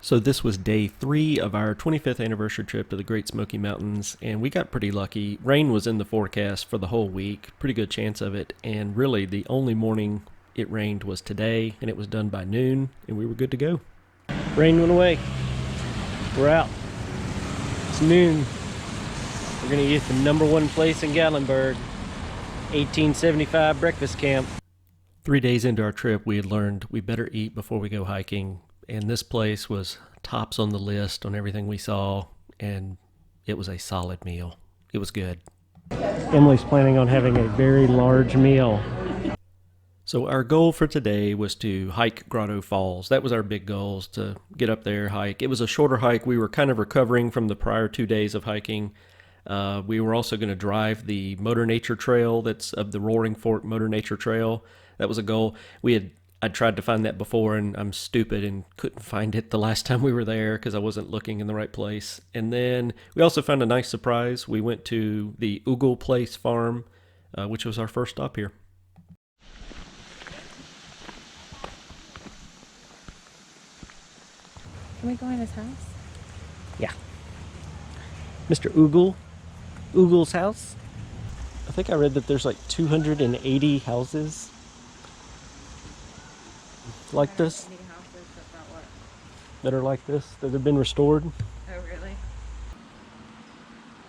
So this was day 3 of our 25th anniversary trip to the Great Smoky Mountains, and we got pretty lucky. Rain was in the forecast for the whole week, pretty good chance of it, and really the only morning it rained was today, and it was done by noon, and we were good to go. Rain went away. We're out. It's noon. We're gonna eat at the #1 place in Gatlinburg, 1875 breakfast camp. 3 days into our trip, we had learned we better eat before we go hiking. And this place was tops on the list on everything we saw, and it was a solid meal. It was good. Emily's planning on having a very large meal. So our goal for today was to hike Grotto Falls. That was our big goal, is to get up there, hike. It was a shorter hike. We were kind of recovering from the prior 2 days of hiking. We were also going to drive the Motor Nature Trail that's of the Roaring Fork Motor Nature Trail. That was a goal. I'd tried to find that before, and I'm stupid and couldn't find it the last time we were there because I wasn't looking in the right place. And then we also found a nice surprise. We went to the Ogle Farm, which was our first stop here. Can we go in his house? Yeah. Mr. Ogle's house. I think I read that there's like 280 houses like this that are like this, that have been restored. Oh, really?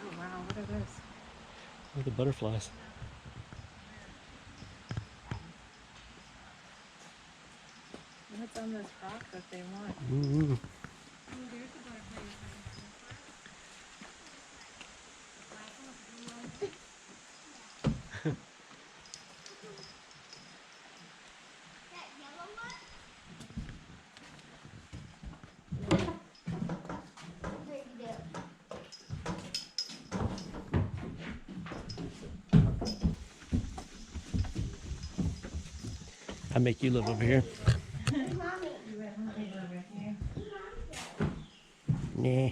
Oh, wow. What are those? They're the butterflies. What's on this rock that they want? Mm-hmm. Oh, there's the butterfly. I make you live over here. Nah.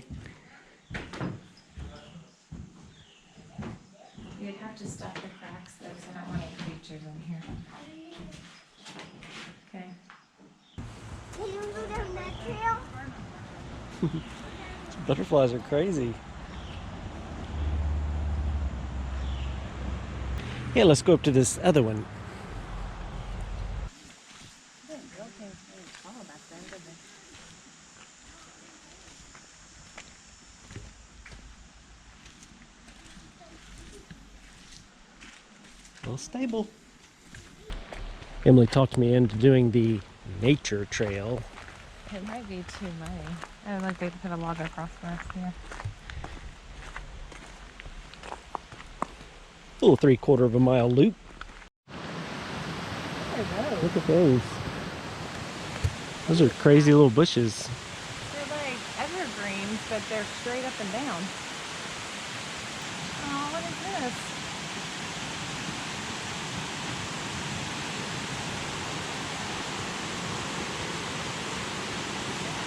You'd have to stop the cracks though, because I don't want any creatures in here. Okay. Can you go down that trail? Butterflies are crazy. Yeah, let's go up to this other one. I didn't build things very tall back then, did they? Little stable. Emily talked me into doing the nature trail. It might be too muddy. Oh, look, they put a log across for us here. A little 3/4 of a mile loop. What are those? Look at those. Those are crazy little bushes. They're like evergreens, but they're straight up and down. Oh, what is this?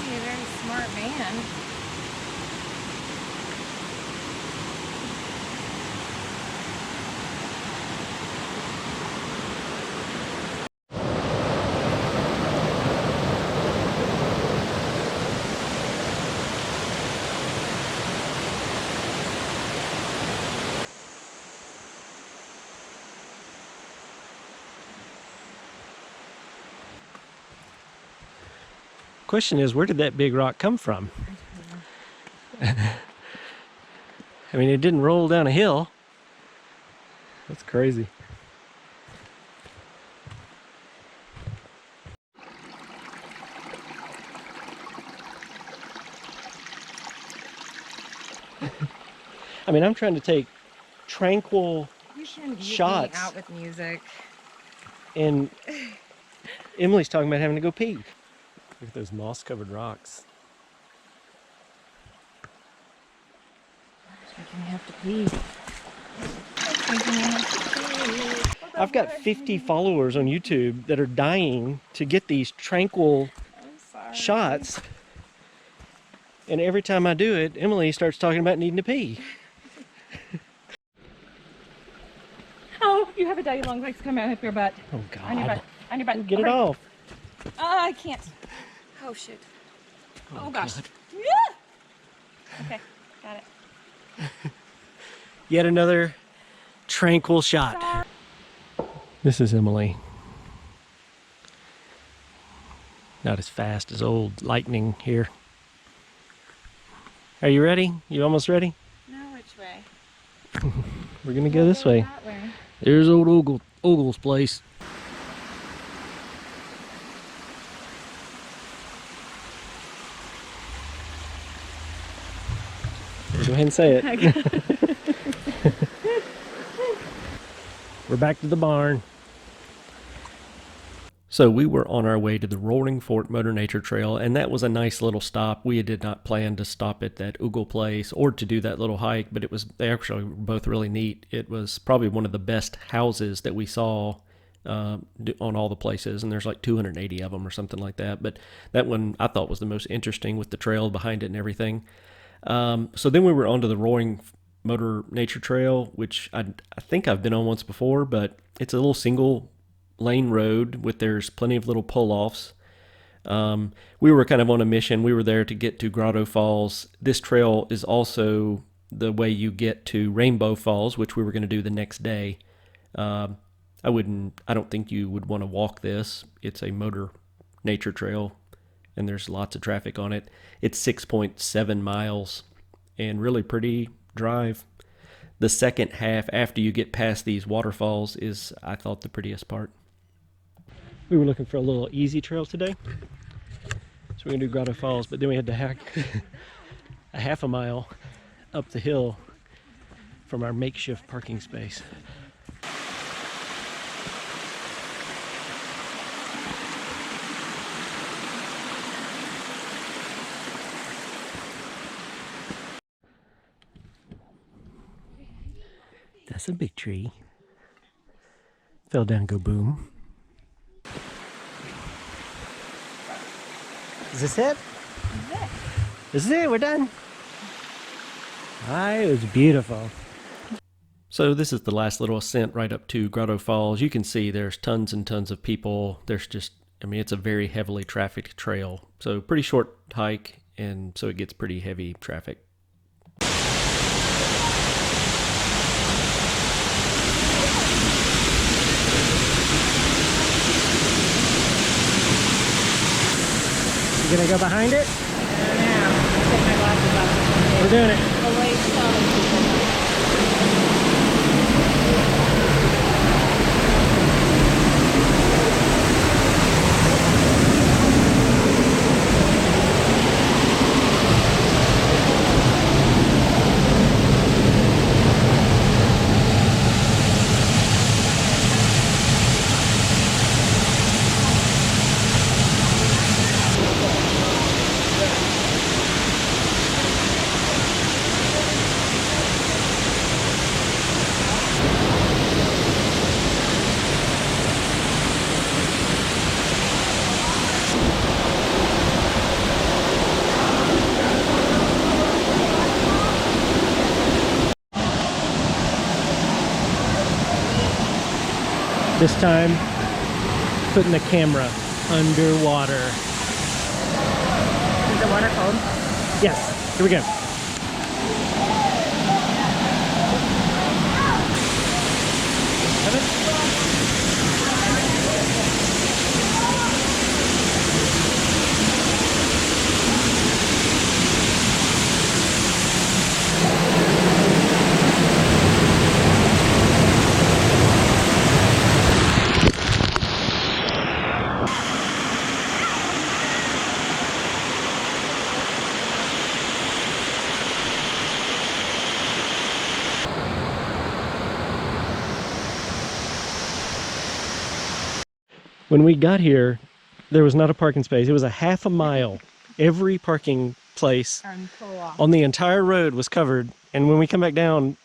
You're a very smart man. Question is, where did that big rock come from? I mean, it didn't roll down a hill. That's crazy. I mean, I'm trying to take tranquil You shouldn't be shots. out with music. And Emily's talking about having to go pee. Look at those moss-covered rocks. You're gonna have to pee. You're gonna have to pee. I've got 50 followers on YouTube that are dying to get these tranquil I'm sorry. shots. And every time I do it, Emily starts talking about needing to pee. Oh, you have a daddy long legs coming out of your butt. Oh, On your God. butt. On your butt. Get it Hurry. off. Oh, I can't. Oh, shoot. Oh gosh. Yeah. Okay, got it. Yet another tranquil shot. This is Emily. Not as fast as old lightning here. Are you ready? You almost ready? Now which way? We're gonna go this way. That way. There's old Ogle's place. Go ahead and say it. We're back to the barn. So we were on our way to the Roaring Fork Motor Nature Trail, and that was a nice little stop. We did not plan to stop at that Ogle place or to do that little hike, but they actually were both really neat. It was probably one of the best houses that we saw on all the places, and there's like 280 of them or something like that. But that one I thought was the most interesting with the trail behind it and everything. So then we were onto the Roaring Motor Nature Trail, which I think I've been on once before, but it's a little single lane road there's plenty of little pull-offs. We were kind of on a mission. We were there to get to Grotto Falls. This trail is also the way you get to Rainbow Falls, which we were going to do the next day. I don't think you would want to walk this. It's a motor nature trail, and there's lots of traffic on it. It's 6.7 miles and really pretty drive. The second half after you get past these waterfalls is, I thought, the prettiest part. We were looking for a little easy trail today, so we're going to do Grotto Falls, but then we had to hack a half a mile up the hill from our makeshift parking space. That's a big tree. Fell down, go boom. Is this it? This is it, we're done. It was beautiful. So this is the last little ascent right up to Grotto Falls. You can see there's tons and tons of people. It's a very heavily trafficked trail. So pretty short hike, and so it gets pretty heavy traffic. You gonna go behind it? Now, take my glasses off. We're doing it. Away slowly. This time, putting the camera underwater. Is the water cold? Yes, here we go. When we got here, there was not a parking space. It was a half a mile. Every parking place on the entire road was covered. And when we come back down,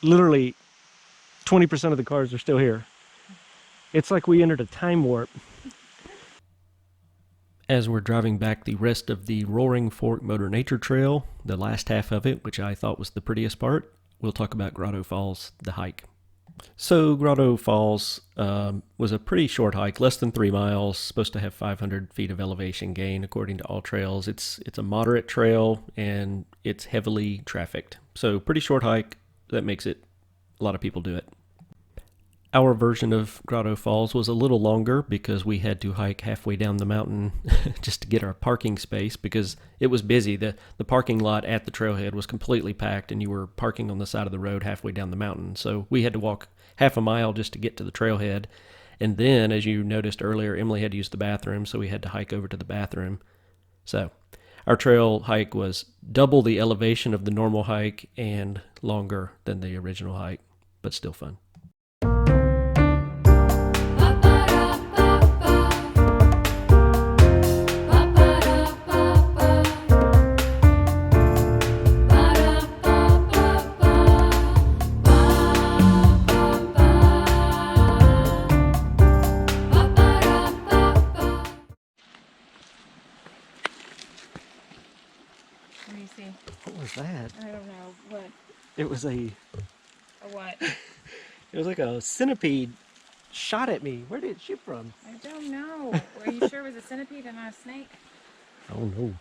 literally 20% of the cars are still here. It's like we entered a time warp. As we're driving back the rest of the Roaring Fork Motor Nature Trail, the last half of it, which I thought was the prettiest part, we'll talk about Grotto Falls, the hike. So Grotto Falls was a pretty short hike, less than 3 miles. Supposed to have 500 feet of elevation gain according to all trails. It's a moderate trail and it's heavily trafficked. So pretty short hike. That makes it a lot of people do it. Our version of Grotto Falls was a little longer because we had to hike halfway down the mountain just to get our parking space because it was busy. The parking lot at the trailhead was completely packed and you were parking on the side of the road halfway down the mountain. So we had to walk half a mile just to get to the trailhead. And then, as you noticed earlier, Emily had to use the bathroom, so we had to hike over to the bathroom. So our trail hike was double the elevation of the normal hike and longer than the original hike, but still fun. What do you see? What was that? I don't know. What? It was A what? it was like a centipede shot at me. Where did it shoot from? I don't know. Are you sure it was a centipede and not a snake? Oh no.